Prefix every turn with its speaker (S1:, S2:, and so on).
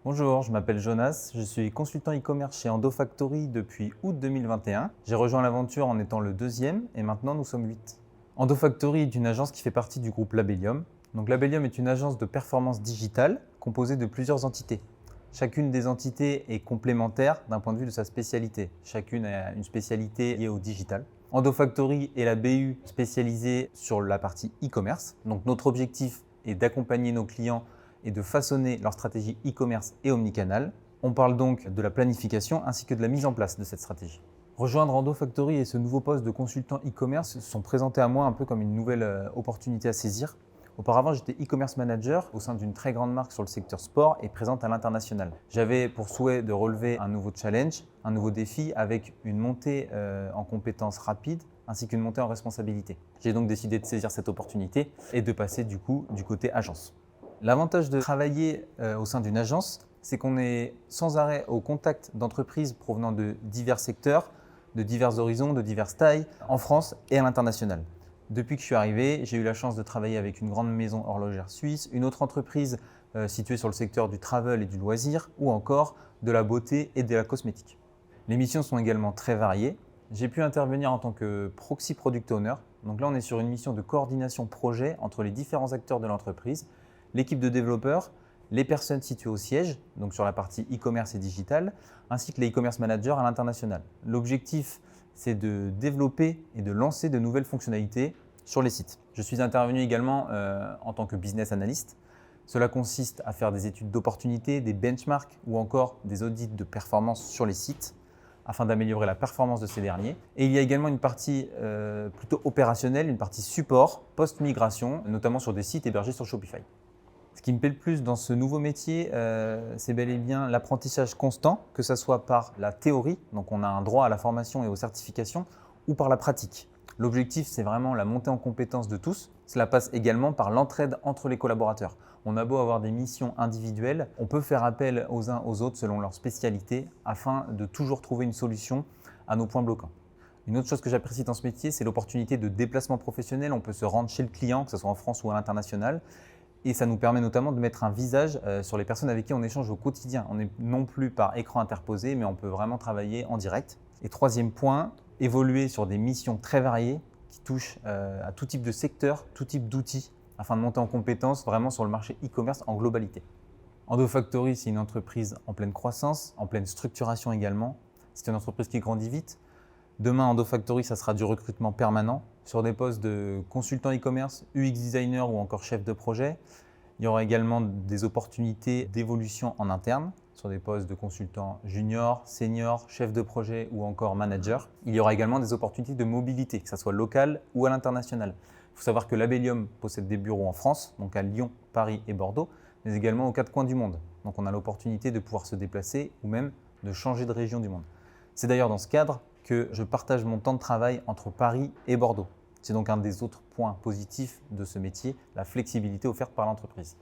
S1: Bonjour, je m'appelle Jonas, je suis consultant e-commerce chez Endofactory depuis août 2021. J'ai rejoint l'aventure en étant le deuxième et maintenant nous sommes 8. Endofactory est une agence qui fait partie du groupe Labellium. Donc Labellium est une agence de performance digitale composée de plusieurs entités. Chacune des entités est complémentaire d'un point de vue de sa spécialité. Chacune a une spécialité liée au digital. Endofactory est la BU spécialisée sur la partie e-commerce. Donc notre objectif est d'accompagner nos clients et de façonner leur stratégie e-commerce et omnicanal. On parle donc de la planification ainsi que de la mise en place de cette stratégie. Rejoindre Endofactory et ce nouveau poste de consultant e-commerce se sont présentés à moi un peu comme une nouvelle opportunité à saisir. Auparavant, j'étais e-commerce manager au sein d'une très grande marque sur le secteur sport et présente à l'international. J'avais pour souhait de relever un nouveau challenge, un nouveau défi avec une montée en compétences rapide ainsi qu'une montée en responsabilité. J'ai donc décidé de saisir cette opportunité et de passer du côté agence. L'avantage de travailler au sein d'une agence, c'est qu'on est sans arrêt au contact d'entreprises provenant de divers secteurs, de divers horizons, de diverses tailles, en France et à l'international. Depuis que je suis arrivé, j'ai eu la chance de travailler avec une grande maison horlogère suisse, une autre entreprise située sur le secteur du travel et du loisir, ou encore de la beauté et de la cosmétique. Les missions sont également très variées. J'ai pu intervenir en tant que proxy product owner. Donc là, on est sur une mission de coordination projet entre les différents acteurs de l'entreprise, l'équipe de développeurs, les personnes situées au siège, donc sur la partie e-commerce et digital, ainsi que les e-commerce managers à l'international. L'objectif, c'est de développer et de lancer de nouvelles fonctionnalités sur les sites. Je suis intervenu également en tant que business analyst. Cela consiste à faire des études d'opportunité, des benchmarks ou encore des audits de performance sur les sites afin d'améliorer la performance de ces derniers. Et il y a également une partie plutôt opérationnelle, une partie support post-migration, notamment sur des sites hébergés sur Shopify. Ce qui me plaît le plus dans ce nouveau métier, c'est bel et bien l'apprentissage constant, que ce soit par la théorie, donc on a un droit à la formation et aux certifications, ou par la pratique. L'objectif, c'est vraiment la montée en compétences de tous. Cela passe également par l'entraide entre les collaborateurs. On a beau avoir des missions individuelles, on peut faire appel aux uns aux autres selon leur spécialité afin de toujours trouver une solution à nos points bloquants. Une autre chose que j'apprécie dans ce métier, c'est l'opportunité de déplacement professionnel. On peut se rendre chez le client, que ce soit en France ou à l'international. Et ça nous permet notamment de mettre un visage sur les personnes avec qui on échange au quotidien. On n'est non plus par écran interposé, mais on peut vraiment travailler en direct. Et troisième point, évoluer sur des missions très variées qui touchent à tout type de secteur, tout type d'outils, afin de monter en compétences vraiment sur le marché e-commerce en globalité. Endofactory, c'est une entreprise en pleine croissance, en pleine structuration également. C'est une entreprise qui grandit vite. Demain, Endofactory, ça sera du recrutement permanent sur des postes de consultant e-commerce, UX designer ou encore chef de projet. Il y aura également des opportunités d'évolution en interne sur des postes de consultant junior, senior, chef de projet ou encore manager. Il y aura également des opportunités de mobilité, que ce soit local ou à l'international. Il faut savoir que Labellium possède des bureaux en France, donc à Lyon, Paris et Bordeaux, mais également aux quatre coins du monde. Donc on a l'opportunité de pouvoir se déplacer ou même de changer de région du monde. C'est d'ailleurs dans ce cadre que je partage mon temps de travail entre Paris et Bordeaux. C'est donc un des autres points positifs de ce métier, la flexibilité offerte par l'entreprise.